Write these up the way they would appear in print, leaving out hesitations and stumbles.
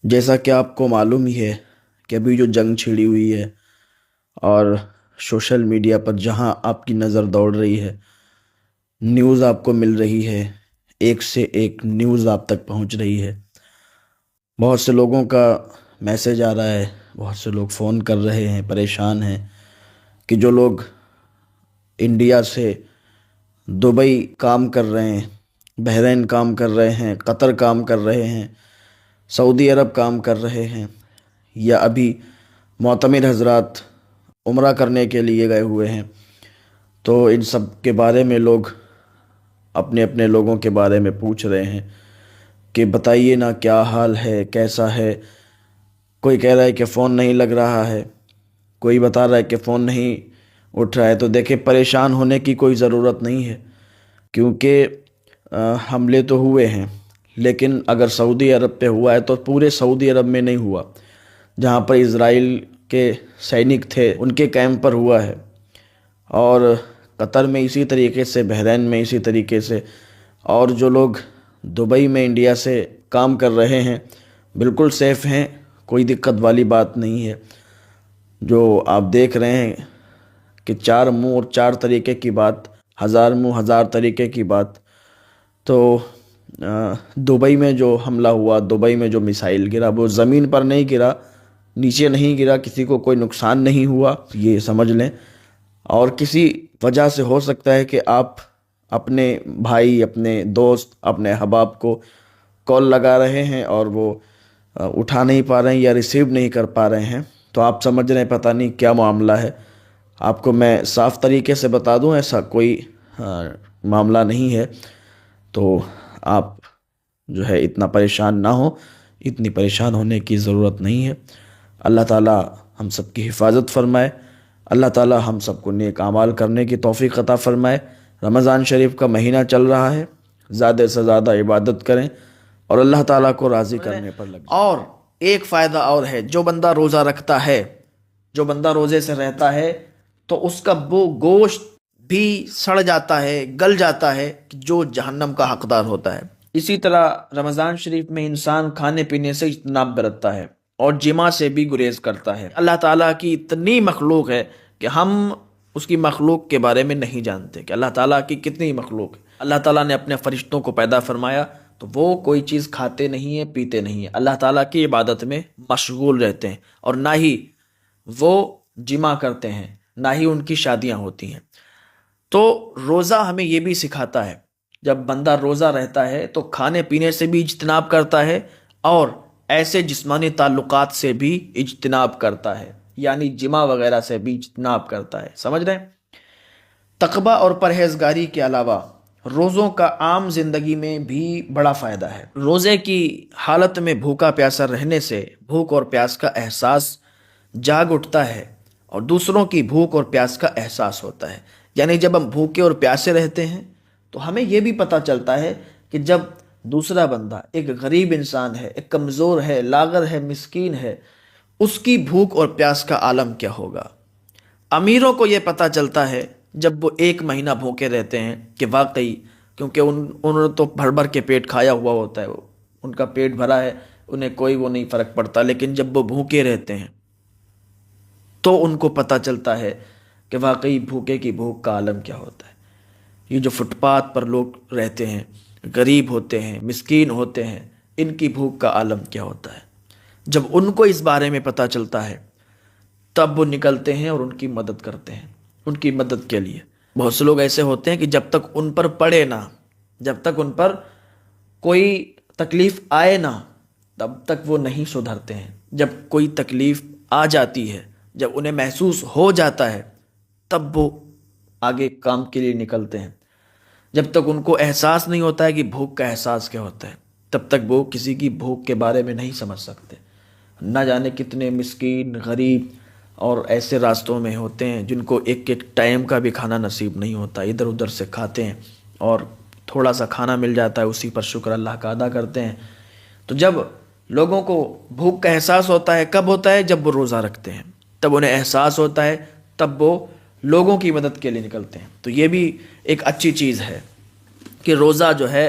جیسا کہ آپ کو معلوم ہی ہے کہ ابھی جو جنگ چھڑی ہوئی ہے اور سوشل میڈیا پر جہاں آپ کی نظر دوڑ رہی ہے، نیوز آپ کو مل رہی ہے، ایک سے ایک نیوز آپ تک پہنچ رہی ہے۔ بہت سے لوگوں کا میسج آ رہا ہے، بہت سے لوگ فون کر رہے ہیں، پریشان ہیں کہ جو لوگ انڈیا سے دبئی کام کر رہے ہیں، بحرین کام کر رہے ہیں، قطر کام کر رہے ہیں، سعودی عرب کام کر رہے ہیں، یا ابھی معتمر حضرات عمرہ کرنے کے لیے گئے ہوئے ہیں، تو ان سب کے بارے میں لوگ اپنے اپنے لوگوں کے بارے میں پوچھ رہے ہیں کہ بتائیے نا کیا حال ہے، کیسا ہے۔ کوئی کہہ رہا ہے کہ فون نہیں لگ رہا ہے، کوئی بتا رہا ہے کہ فون نہیں اٹھ رہا ہے۔ تو دیکھیں، پریشان ہونے کی کوئی ضرورت نہیں ہے، کیونکہ حملے تو ہوئے ہیں، لیکن اگر سعودی عرب پہ ہوا ہے تو پورے سعودی عرب میں نہیں ہوا۔ جہاں پر اسرائیل کے سینک تھے ان کے کیمپ پر ہوا ہے، اور قطر میں اسی طریقے سے، بحرین میں اسی طریقے سے، اور جو لوگ دبئی میں انڈیا سے کام کر رہے ہیں بالکل سیف ہیں، کوئی دقت والی بات نہیں ہے۔ جو آپ دیکھ رہے ہیں کہ چار منہ اور چار طریقے کی بات، ہزار منہ ہزار طریقے کی بات۔ تو دبئی میں جو حملہ ہوا، دبئی میں جو میسائل گرا، وہ زمین پر نہیں گرا، نیچے نہیں گرا، کسی کو کوئی نقصان نہیں ہوا، یہ سمجھ لیں۔ اور کسی وجہ سے ہو سکتا ہے کہ آپ اپنے بھائی، اپنے دوست، اپنے احباب کو کال لگا رہے ہیں اور وہ اٹھا نہیں پا رہے ہیں یا ریسیو نہیں کر پا رہے ہیں، تو آپ سمجھ رہے ہیں پتہ نہیں کیا معاملہ ہے۔ آپ کو میں صاف طریقے سے بتا دوں، ایسا کوئی معاملہ نہیں ہے۔ تو آپ جو ہے اتنا پریشان نہ ہو، اتنی پریشان ہونے کی ضرورت نہیں ہے۔ اللہ تعالیٰ ہم سب کی حفاظت فرمائے، اللہ تعالیٰ ہم سب کو نیک اعمال کرنے کی توفیق عطا فرمائے۔ رمضان شریف کا مہینہ چل رہا ہے، زیادہ سے زیادہ عبادت کریں اور اللہ تعالیٰ کو راضی کرنے پر لگ جائیں۔ اور ایک فائدہ اور ہے، جو بندہ روزہ رکھتا ہے، جو بندہ روزے سے رہتا ہے، تو اس کا وہ گوشت بھی سڑ جاتا ہے، گل جاتا ہے، جو جہنم کا حقدار ہوتا ہے۔ اسی طرح رمضان شریف میں انسان کھانے پینے سے اجتناب برتتا ہے اور جماع سے بھی گریز کرتا ہے۔ اللہ تعالیٰ کی اتنی مخلوق ہے کہ ہم اس کی مخلوق کے بارے میں نہیں جانتے کہ اللہ تعالیٰ کی کتنی مخلوق ہے۔ اللہ تعالیٰ نے اپنے فرشتوں کو پیدا فرمایا تو وہ کوئی چیز کھاتے نہیں ہیں، پیتے نہیں ہیں، اللہ تعالیٰ کی عبادت میں مشغول رہتے ہیں، اور نہ ہی وہ جماع کرتے ہیں، نہ ہی ان کی شادیاں ہوتی ہیں۔ تو روزہ ہمیں یہ بھی سکھاتا ہے، جب بندہ روزہ رہتا ہے تو کھانے پینے سے بھی اجتناب کرتا ہے اور ایسے جسمانی تعلقات سے بھی اجتناب کرتا ہے، یعنی جماع وغیرہ سے بھی اجتناب کرتا ہے۔ سمجھ رہے ہیں؟ تقویٰ اور پرہیزگاری کے علاوہ روزوں کا عام زندگی میں بھی بڑا فائدہ ہے۔ روزے کی حالت میں بھوکا پیاسا رہنے سے بھوک اور پیاس کا احساس جاگ اٹھتا ہے اور دوسروں کی بھوک اور پیاس کا احساس ہوتا ہے۔ یعنی جب ہم بھوکے اور پیاسے رہتے ہیں تو ہمیں یہ بھی پتہ چلتا ہے کہ جب دوسرا بندہ ایک غریب انسان ہے، ایک کمزور ہے، لاغر ہے، مسکین ہے، اس کی بھوک اور پیاس کا عالم کیا ہوگا۔ امیروں کو یہ پتہ چلتا ہے جب وہ ایک مہینہ بھوکے رہتے ہیں کہ واقعی، کیونکہ انہوں نے تو بھر بھر کے پیٹ کھایا ہوا ہوتا ہے، ان کا پیٹ بھرا ہے، انہیں کوئی وہ نہیں فرق پڑتا، لیکن جب وہ بھوکے رہتے ہیں تو ان کو پتہ چلتا ہے کہ واقعی بھوکے کی بھوک کا عالم کیا ہوتا ہے۔ یہ جو فٹ پاتھ پر لوگ رہتے ہیں، غریب ہوتے ہیں، مسکین ہوتے ہیں، ان کی بھوک کا عالم کیا ہوتا ہے۔ جب ان کو اس بارے میں پتہ چلتا ہے تب وہ نکلتے ہیں اور ان کی مدد کرتے ہیں، ان کی مدد کے لیے۔ بہت سے لوگ ایسے ہوتے ہیں کہ جب تک ان پر پڑے نہ، جب تک ان پر کوئی تکلیف آئے نہ، تب تک وہ نہیں سدھرتے ہیں۔ جب کوئی تکلیف آ جاتی ہے، جب انہیں محسوس ہو جاتا ہے، تب وہ آگے کام کے لیے نکلتے ہیں۔ جب تک ان کو احساس نہیں ہوتا ہے کہ بھوک کا احساس کیا ہوتا ہے، تب تک وہ کسی کی بھوک کے بارے میں نہیں سمجھ سکتے۔ نہ جانے کتنے مسکین، غریب اور ایسے راستوں میں ہوتے ہیں جن کو ایک ایک ٹائم کا بھی کھانا نصیب نہیں ہوتا، ادھر ادھر سے کھاتے ہیں، اور تھوڑا سا کھانا مل جاتا ہے اسی پر شکر اللہ کا ادا کرتے ہیں۔ تو جب لوگوں کو بھوک کا احساس ہوتا ہے، کب ہوتا ہے؟ جب وہ روزہ رکھتے ہیں، تب انہیں احساس ہوتا ہے، تب وہ لوگوں کی مدد کے لیے نکلتے ہیں۔ تو یہ بھی ایک اچھی چیز ہے کہ روزہ جو ہے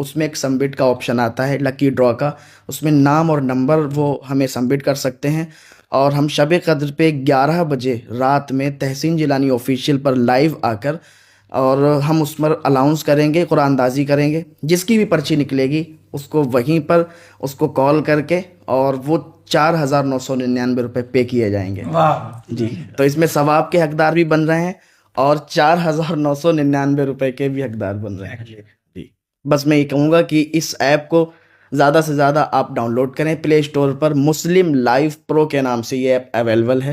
اس میں ایک سبمٹ کا آپشن آتا ہے لکی ڈرا کا, اس میں نام اور نمبر وہ ہمیں سبمٹ کر سکتے ہیں, اور ہم شب قدر پہ 11 بجے رات میں تحسین جیلانی آفیشیل پر لائیو آ کر اور ہم اس پر الاؤنس کریں گے, قرآن اندازی کریں گے. جس کی بھی پرچی نکلے گی اس کو وہیں پر اس کو کال کر کے اور وہ 4,999 روپے پے کیے جائیں گے. واہ. جی, تو اس میں ثواب کے حقدار بھی بن رہے ہیں اور 4,999 روپے کے بھی حقدار بن رہے ہیں. جی, بس میں یہ کہوں گا کہ اس ایپ کو زیادہ سے زیادہ آپ ڈاؤن لوڈ کریں پلے اسٹور پر. مسلم لائف پرو کے نام سے یہ ایپ اویلیبل ہے.